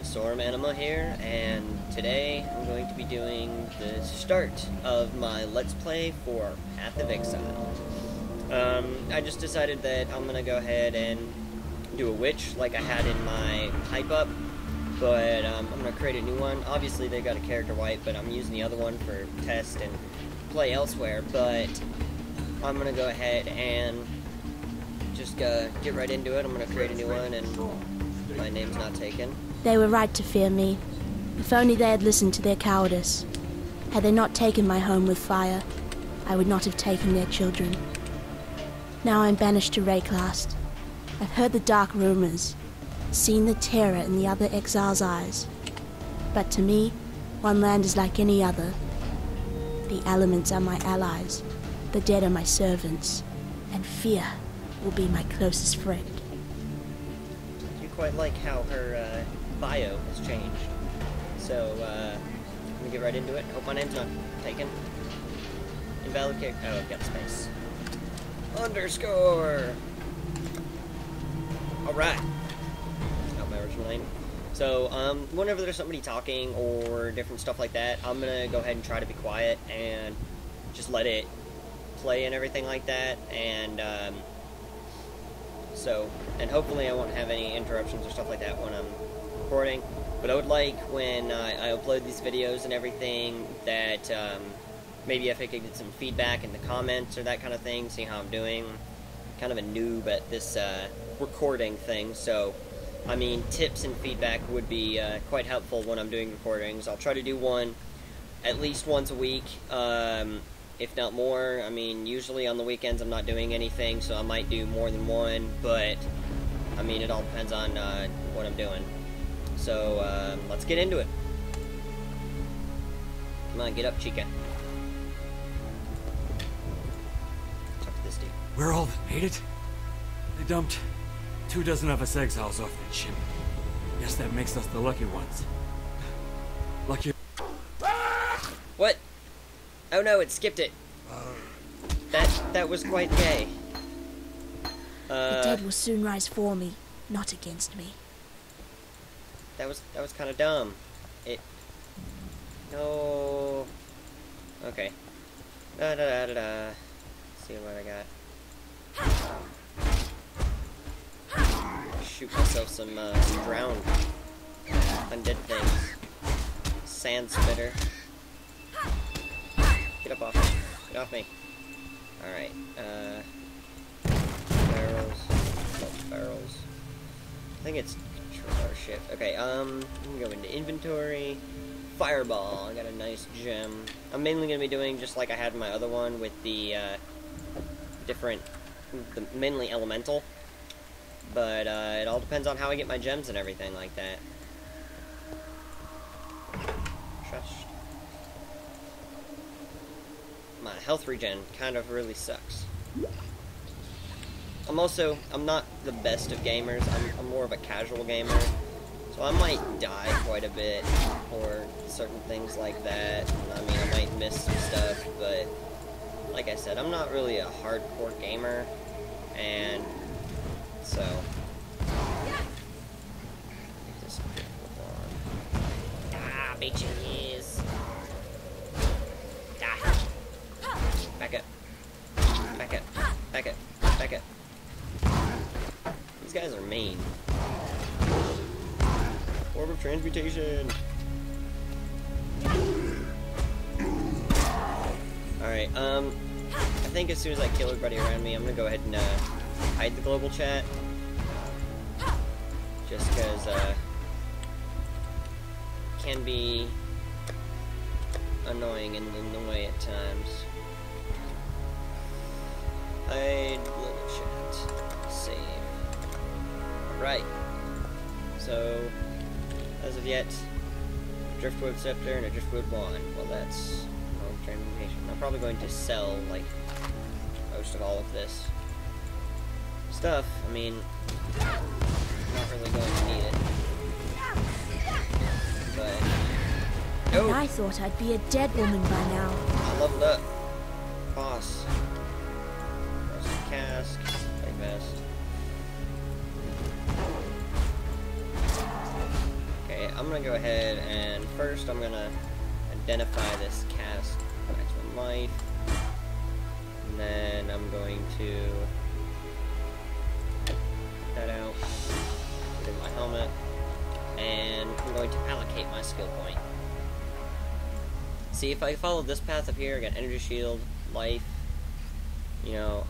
Messorem Anima here, and today I'm going to be doing the start of my Let's Play for Path of Exile. I just decided that I'm going to go ahead and do a witch like I had in my hype up, but I'm going to create a new one. Obviously they got a character wipe, but I'm using the other one for test and play elsewhere, but I'm going to go ahead and just get right into it. I'm going to create a new one, and my name's not taken. They were right to fear me. If only they had listened to their cowardice. Had they not taken my home with fire, I would not have taken their children. Now I'm banished to Rayclast. I've heard the dark rumors, seen the terror in the other exiles' eyes. But to me, one land is like any other. The elements are my allies, the dead are my servants, and fear will be my closest friend. Quite like how her bio has changed. So, I'm gonna get right into it. Hope my name's not taken. Invalid character. Oh, I've got space. Underscore! Alright. Not my original name. So, whenever there's somebody talking or different stuff like that, I'm gonna go ahead and try to be quiet and just let it play and everything like that, and, and hopefully I won't have any interruptions or stuff like that when I'm recording. But I would like, when I upload these videos and everything, that maybe if I could get some feedback in the comments or that kind of thing, see how I'm doing. Kind of a noob at this recording thing, so I mean, tips and feedback would be quite helpful when I'm doing recordings. I'll try to do one at least once a week. If not more. I mean, usually on the weekends I'm not doing anything, so I might do more than one, but, I mean, it all depends on what I'm doing. So, let's get into it. Come on, get up, Chica. Talk to this dude. We're all that made it. They dumped 24 of us exiles off that ship. Guess that makes us the lucky ones. Lucky. What? Oh no, it skipped it. That was quite gay. The dead will soon rise for me, not against me. That was kind of dumb. No. Okay. Da da da da da. Let's see what I got. Shoot myself some drowned undead things. Sand spitter. Get up off me. Get off me. Alright, barrels. Oh, barrels. I think it's control or shift. Okay, I'm gonna go into inventory. Fireball. I got a nice gem. I'm mainly gonna be doing just like I had in my other one with the, mainly elemental. But, it all depends on how I get my gems and everything like that. Trust. My health regen kind of really sucks. I'm not the best of gamers. I'm more of a casual gamer, so I might die quite a bit or certain things like that. I mean, I might miss some stuff, but like I said, I'm not really a hardcore gamer, and so bitches. Back up. Back up. Back up. Back up. These guys are mean. Orb of transmutation. Alright, I think as soon as I kill everybody around me, I'm gonna go ahead and hide the global chat. Just because it can be annoying and in the way at times. Hide global chat. Save. Alright. So, as of yet, Driftwood Scepter and a Driftwood Wand. Well, that's transmutation. I'm probably going to sell, like, most of all of this stuff. I mean, not really going to need it. But, And I thought I'd be a dead woman by now. I leveled up. Boss. Cask. Like vest. Okay, I'm gonna go ahead and first I'm gonna identify this cast maximum life, and then I'm going to put that out, put in my helmet, and I'm going to allocate my skill point. See, if I follow this path up here, I got energy shield, life, you know,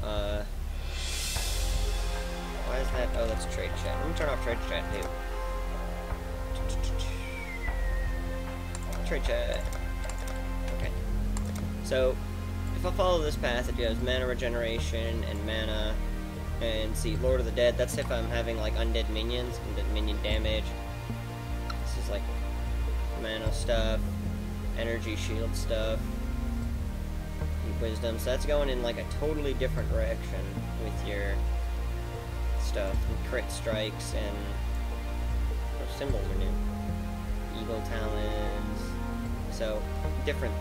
why is that? Oh, that's trade chat. I'm gonna turn off trade chat too. Trade chat. Okay. So, if I follow this path, it goes mana regeneration and mana. And see, Lord of the Dead, that's if I'm having like undead minions, undead minion damage. This is like mana stuff, energy shield stuff, and wisdom. So that's going in like a totally different direction with your stuff. And crit strikes and those symbols are new. Eagle talons. So different,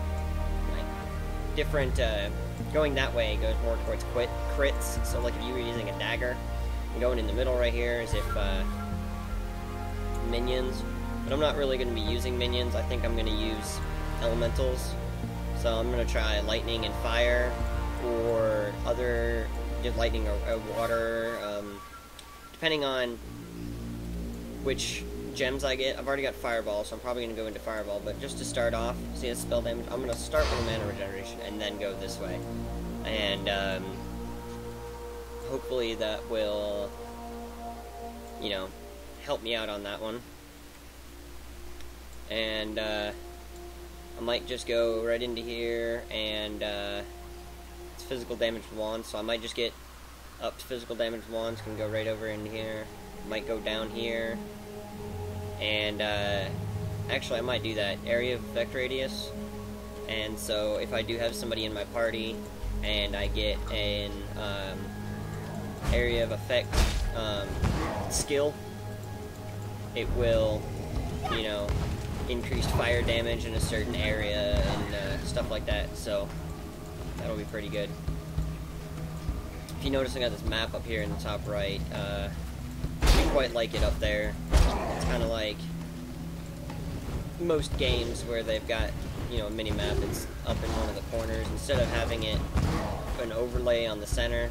going that way goes more towards crits. So like if you were using a dagger, going in the middle right here is if minions. But I'm not really going to be using minions. I think I'm going to use elementals. So I'm going to try lightning and fire, or other, just lightning or water, depending on which gems I get. I've already got fireball, so I'm probably going to go into fireball, but just to start off, see that spell damage, I'm going to start with mana regeneration and then go this way. And hopefully that will, you know, help me out on that one. And I might just go right into here, and it's physical damage wands, so I might just get up to physical damage wands, can go right over in here, might go down here, and actually I might do that, area of effect radius. And so if I do have somebody in my party and I get an area of effect skill, it will, you know, increase fire damage in a certain area and stuff like that, so that'll be pretty good. If you notice, I got this map up here in the top right. I quite like it up there. It's kind of like most games where they've got, you know, a mini map. It's up in one of the corners instead of having it an overlay on the center.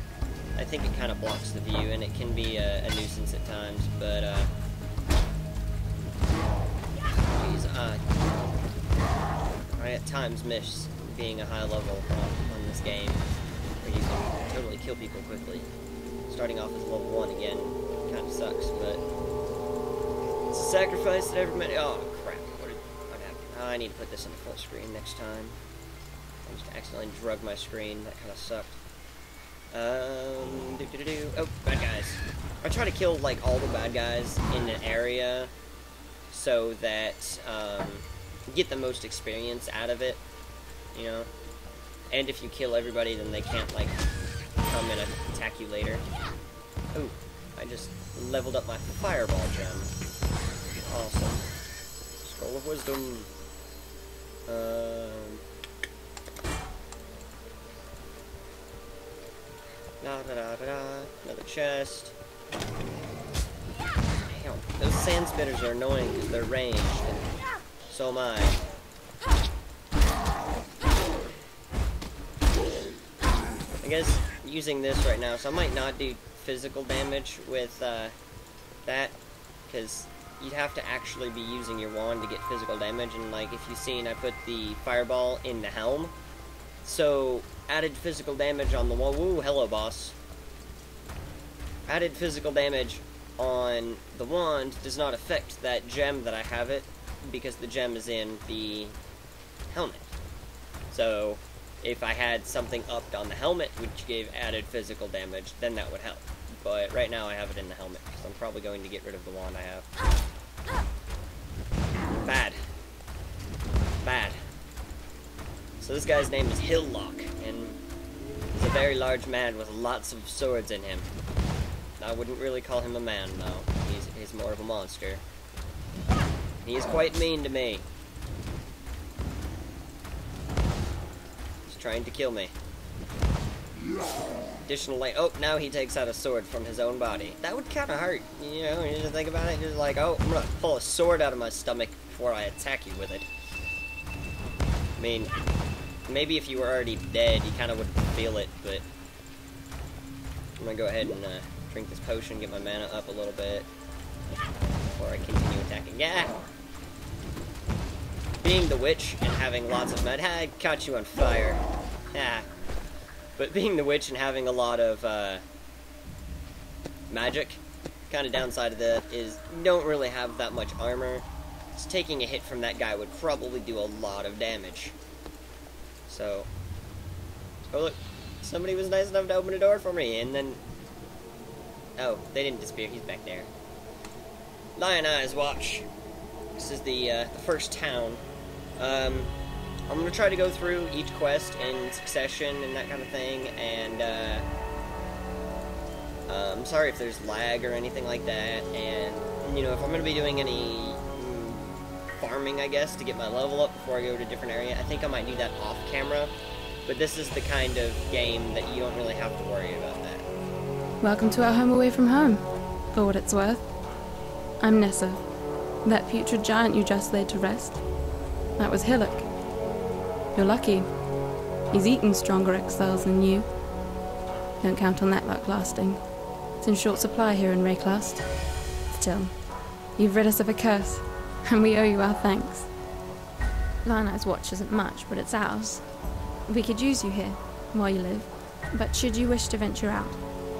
I think it kind of blocks the view, and it can be a nuisance at times, but I at times miss being a high level on this game, where you can totally kill people quickly. Starting off as level 1 again kind of sucks, but it's a sacrifice that every minute. Oh crap! What happened? Oh, I need to put this in full screen next time. I just accidentally drugged my screen. That kind of sucked. Oh, bad guys. I try to kill like all the bad guys in an area, so that get the most experience out of it, you know. And if you kill everybody, then they can't like come and attack you later. Ooh, I just leveled up my fireball gem. Awesome. Scroll of wisdom. Another chest. Damn, those sand spitters are annoying because they're ranged, and so am I. I guess using this right now, so I might not do physical damage with that, because you'd have to actually be using your wand to get physical damage, and like if you've seen, I put the fireball in the helm, so added physical damage on the wall. Woo, hello boss. Added physical damage on the wand does not affect that gem that I have it, because the gem is in the helmet. So if I had something upped on the helmet which gave added physical damage, then that would help. But right now I have it in the helmet, because I'm probably going to get rid of the wand I have. Bad. Bad. So this guy's name is Hillock, and he's a very large man with lots of swords in him. I wouldn't really call him a man, though. He's more of a monster. He is quite mean to me. He's trying to kill me. Additional light. Oh, now he takes out a sword from his own body. That would kind of hurt, you know, when you just think about it. Just like, oh, I'm gonna pull a sword out of my stomach before I attack you with it. I mean, maybe if you were already dead, you kind of would feel it, but I'm gonna go ahead and drink this potion, get my mana up a little bit before I continue attacking. Yeah! Being the witch and having lots of mana, I caught you on fire. Yeah. But being the witch and having a lot of magic, kind of downside of that is you don't really have that much armor. So taking a hit from that guy would probably do a lot of damage. So, oh look, somebody was nice enough to open a door for me, and then, oh, they didn't disappear, he's back there. Lion Eyes Watch. This is the first town. I'm going to try to go through each quest in succession and that kind of thing, and I'm sorry if there's lag or anything like that, and, you know, if I'm going to be doing any farming, I guess, to get my level up before I go to a different area, I think I might do that off camera, but this is the kind of game that you don't really have to worry about that. Welcome to our home away from home, for what it's worth. I'm Nessa, that putrid giant you just laid to rest. That was Hillock. You're lucky. He's eaten stronger exiles than you. Don't count on that luck lasting. It's in short supply here in Rayclast. Still, you've rid us of a curse, and we owe you our thanks. Lion Eye's watch isn't much, but it's ours. We could use you here, while you live, but should you wish to venture out,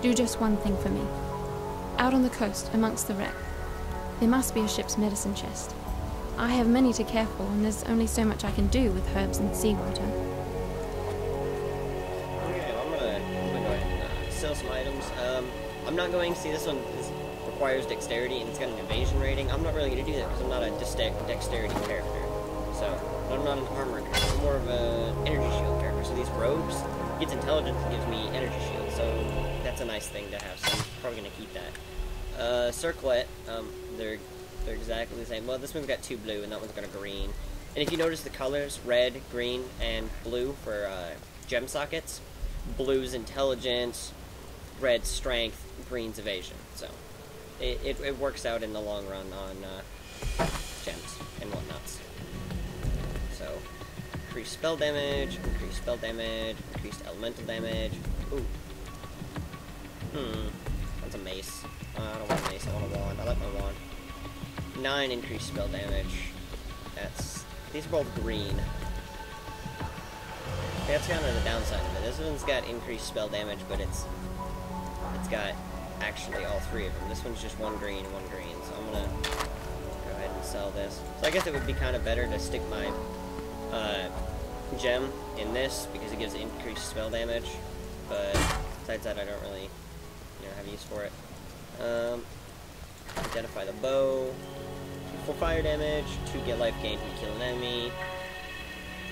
do just one thing for me. Out on the coast, amongst the wreck, there must be a ship's medicine chest. I have many to care for, and there's only so much I can do with herbs and seawater. Okay, well, I'm gonna go ahead and sell some items. I'm not going to see this one requires dexterity, and it's got an evasion rating. I'm not really going to do that because I'm not a dexterity character. So, I'm not an armor character. I'm more of an energy shield character. So these robes, gets intelligence and gives me energy shield. So that's a nice thing to have. So I'm probably going to keep that. Circlet, they're exactly the same. Well, this one's got 2 blue, and that one's got a green. And if you notice the colors, red, green, and blue for gem sockets, blue's intelligence, red's strength, green's evasion. So it works out in the long run on gems and whatnots. So increased spell damage, increased elemental damage. Ooh. That's a mace. I don't want a mace, I want a wand. I like my wand. 9 increased spell damage. These are both green. That's kind of the downside of it. This one's got increased spell damage, but it's got actually all 3 of them. This one's just 1 green and 1 green, so I'm gonna go ahead and sell this. So I guess it would be kind of better to stick my gem in this because it gives increased spell damage, but besides that I don't really have use for it. Identify the bow. 2 for fire damage, 2 get life gain when you kill an enemy.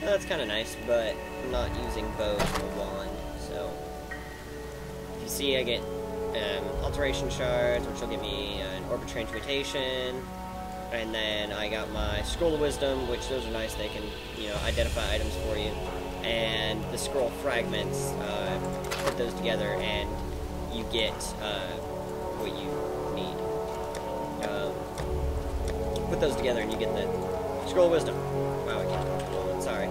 Well, that's kind of nice, but I'm not using bows and a wand, so if you see I get alteration shards, which will give me an orbit transmutation, and then I got my scroll of wisdom, which those are nice, they can identify items for you, and the scroll fragments, put those together and you get what you need. Put those together and you get the scroll of wisdom. Wow, I can't. Sorry.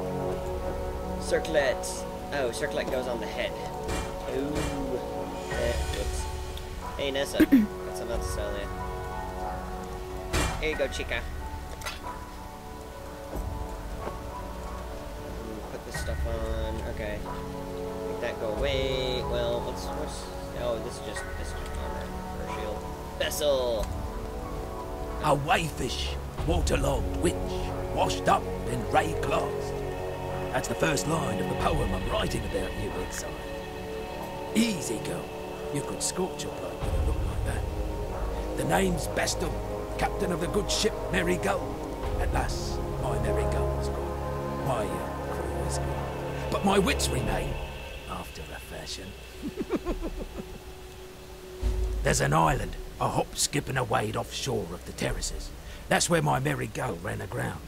Circlet. Oh, circlet goes on the head. Ooh. Whoops. Hey, Nessa. Got something else to sell there. Here you go, chica. Put this stuff on. Okay. Make that go away. Well, what's oh, this is just armor or shield. Vessel. A wayfish, waterlogged witch, washed up in Rayclast. That's the first line of the poem I'm writing about you, exile. Easy, girl. You could scorch your blood with a look like that. The name's Bestum, captain of the good ship Merry Gull. Alas, my Merry Gull's gone. My crew is gone. But my wits remain, after a fashion. There's an island, a hop, skip and a wade offshore of the terraces. That's where my Merry Gull ran aground.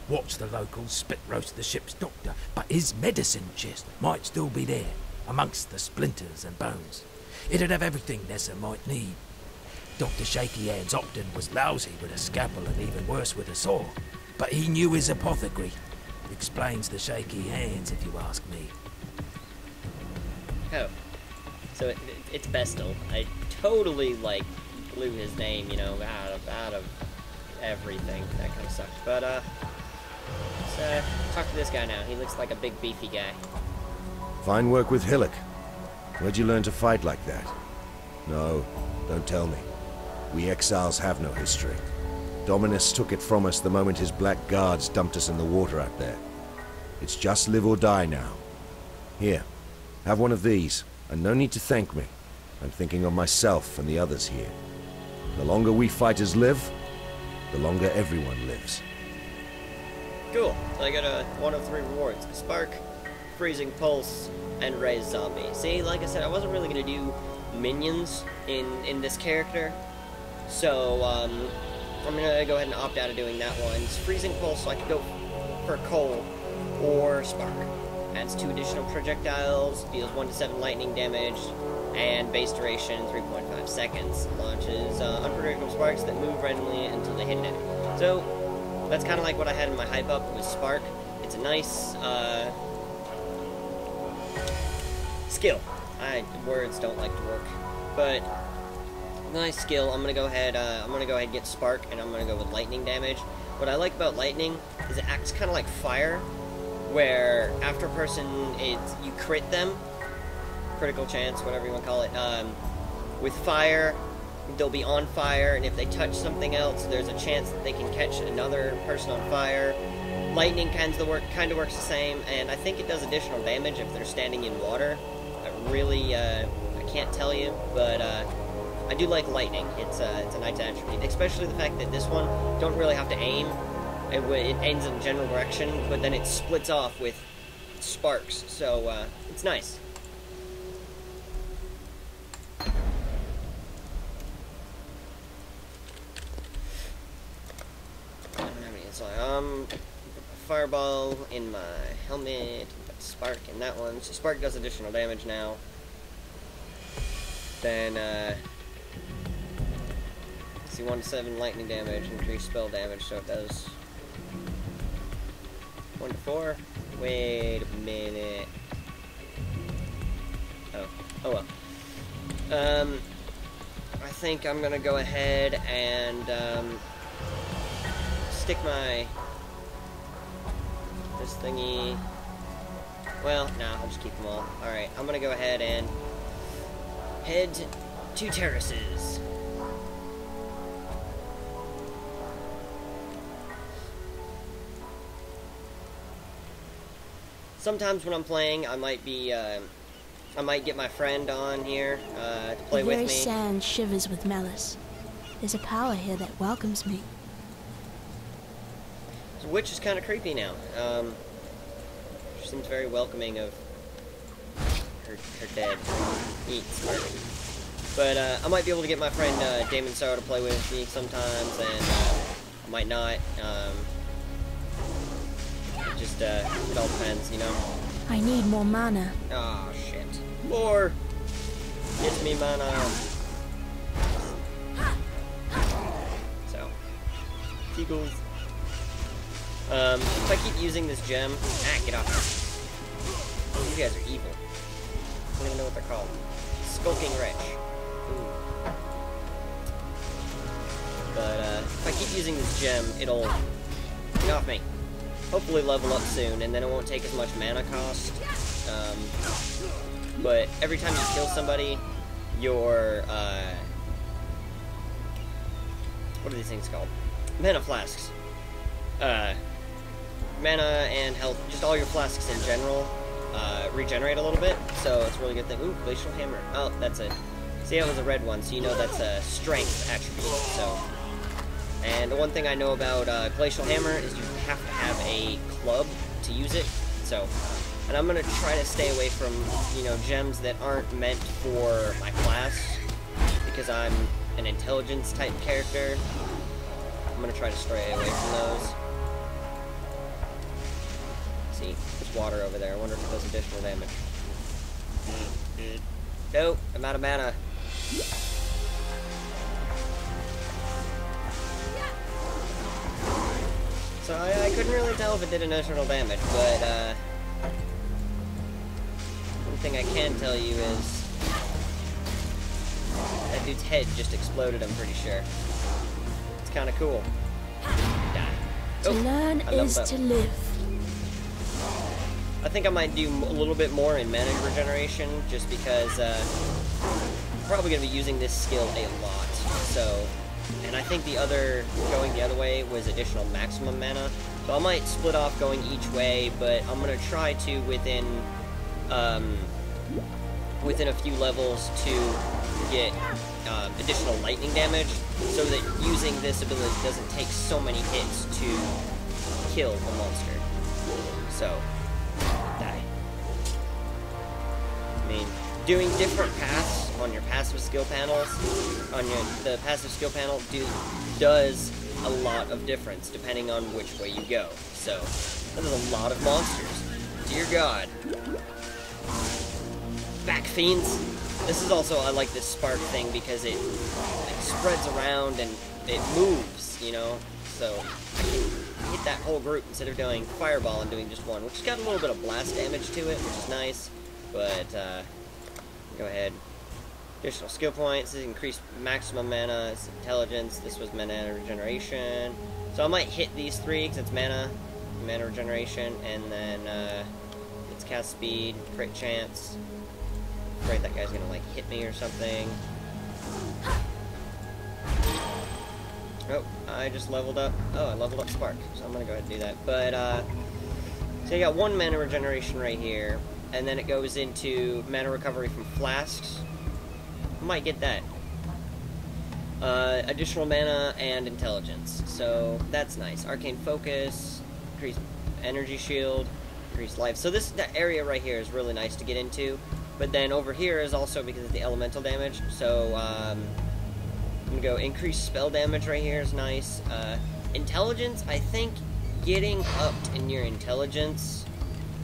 Watched the locals spit roast the ship's doctor, but his medicine chest might still be there. amongst the splinters and bones. It'd have everything Nessa might need. Dr. Shaky Hands Ogden was lousy with a scalpel and even worse with a saw, but he knew his apothecary. Explains the shaky hands, if you ask me. Oh. So it's Bestel. I totally, like, blew his name, you know, out of everything. That kind of sucks. But, let's talk to this guy now. He looks like a big, beefy guy. Fine work with Hillock. Where'd you learn to fight like that? No, don't tell me. We exiles have no history. Dominus took it from us the moment his black guards dumped us in the water out there. It's just live or die now. Here, have one of these, and no need to thank me. I'm thinking of myself and the others here. The longer we fighters live, the longer everyone lives. Cool. So I got one of 3 rewards. Spark, Freezing Pulse, and Raise Zombie. See, like I said, I wasn't really going to do minions in this character. So, I'm going to go ahead and opt out of doing that one. It's Freezing Pulse, so I could go for Coal or Spark. Adds 2 additional projectiles, deals 1 to 7 lightning damage, and base duration 3.5 seconds. Launches unpredictable sparks that move randomly until they hit an enemy. So, that's kind of like what I had in my hype up with Spark. It's a nice skill. Words don't like to work, but nice skill. I'm gonna go ahead and get Spark, and I'm gonna go with lightning damage. What I like about lightning is it acts kind of like fire, where after a person you crit them, critical chance, whatever you want to call it. With fire, they'll be on fire, and if they touch something else, there's a chance that they can catch another person on fire. Lightning kind of works the same, and I think it does additional damage if they're standing in water. I can't tell you, but I do like lightning. It's a nice attribute, especially the fact that this one don't really have to aim. It aims in a general direction, but then it splits off with sparks, so it's nice. I don't have any. So fireball in my helmet. Spark in that one. So Spark does additional damage now. Then, see 1 to 7 lightning damage, increased spell damage, so it does 1 to 4. Wait a minute. Oh well. I think I'm gonna go ahead and stick this thingy. Well, no, I'll just keep them all. Alright, I'm gonna go ahead and head to terraces. Sometimes when I'm playing, I might get my friend on here to play with me. The very sand shivers with malice. There's a power here that welcomes me. The witch is kind of creepy now. She seems very welcoming of her dead. But I might be able to get my friend Damon Sorrow to play with me sometimes, and I might not. It all depends, you know. I need more mana. Oh shit! More. Get me mana. So, Eagles. If I keep using this gem, get off. You guys are evil. I don't even know what they're called. Skulking Wretch. Ooh. But, if I keep using this gem, it'll get off me. Hopefully level up soon, and then it won't take as much mana cost. But every time you kill somebody, your, what are these things called? Mana flasks. Mana and health, just all your flasks in general, regenerate a little bit, so it's a really good thing. Ooh, Glacial Hammer. Oh, that's it. See, that was a red one, so you know that's a strength attribute, so. And the one thing I know about Glacial Hammer is you have to have a club to use it, so. And I'm gonna try to stay away from, you know, gems that aren't meant for my class, because I'm an intelligence type character. I'm gonna try to stray away from those. See, there's water over there. I wonder if it does additional damage. Nope, I'm out of mana. So I couldn't really tell if it did additional damage, but one thing I can tell you is that dude's head just exploded, I'm pretty sure. It's kind of cool. Die. To learn is to live. I think I might do a little bit more in mana regeneration, just because I'm probably going to be using this skill a lot. So, and I think going the other way was additional maximum mana. So I might split off going each way, but I'm going to try to within a few levels to get additional lightning damage, so that using this ability doesn't take so many hits to kill a monster. So, die. I mean, doing different paths on your passive skill panels, the passive skill panel does a lot of difference depending on which way you go. So, that is a lot of monsters. Dear God. Back fiends. This is also, I like this spark thing because it spreads around and it moves, you know? So, I can hit that whole group instead of doing fireball and doing just one, which has got a little bit of blast damage to it, which is nice. But, go ahead. Additional skill points. This is increased maximum mana. It's intelligence. This was mana regeneration. So I might hit these three because it's mana regeneration, and then it's cast speed, crit chance. Afraid that guy's gonna like hit me or something. Oh, I just leveled up. Oh, I leveled up Spark, so I'm gonna go ahead and do that. But so you got one mana regeneration right here, and then it goes into mana recovery from flasks. I might get that. Additional mana and intelligence, so that's nice. Arcane focus, increased energy shield, increased life. So that area right here is really nice to get into. But then over here is also because of the elemental damage. So I'm gonna go increased spell damage right here is nice. Intelligence, I think getting upped in your intelligence.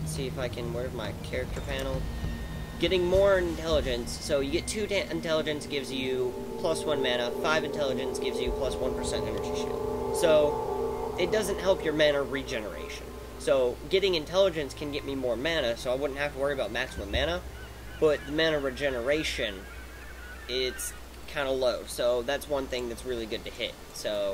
Let's see if I can. Where's my character panel? Getting more intelligence. So you get 2 intelligence gives you +1 mana. 5 intelligence gives you +1% energy shield. So it doesn't help your mana regeneration. So getting intelligence can get me more mana, so I wouldn't have to worry about maximum mana. But the mana regeneration, it's kind of low, so that's one thing that's really good to hit. So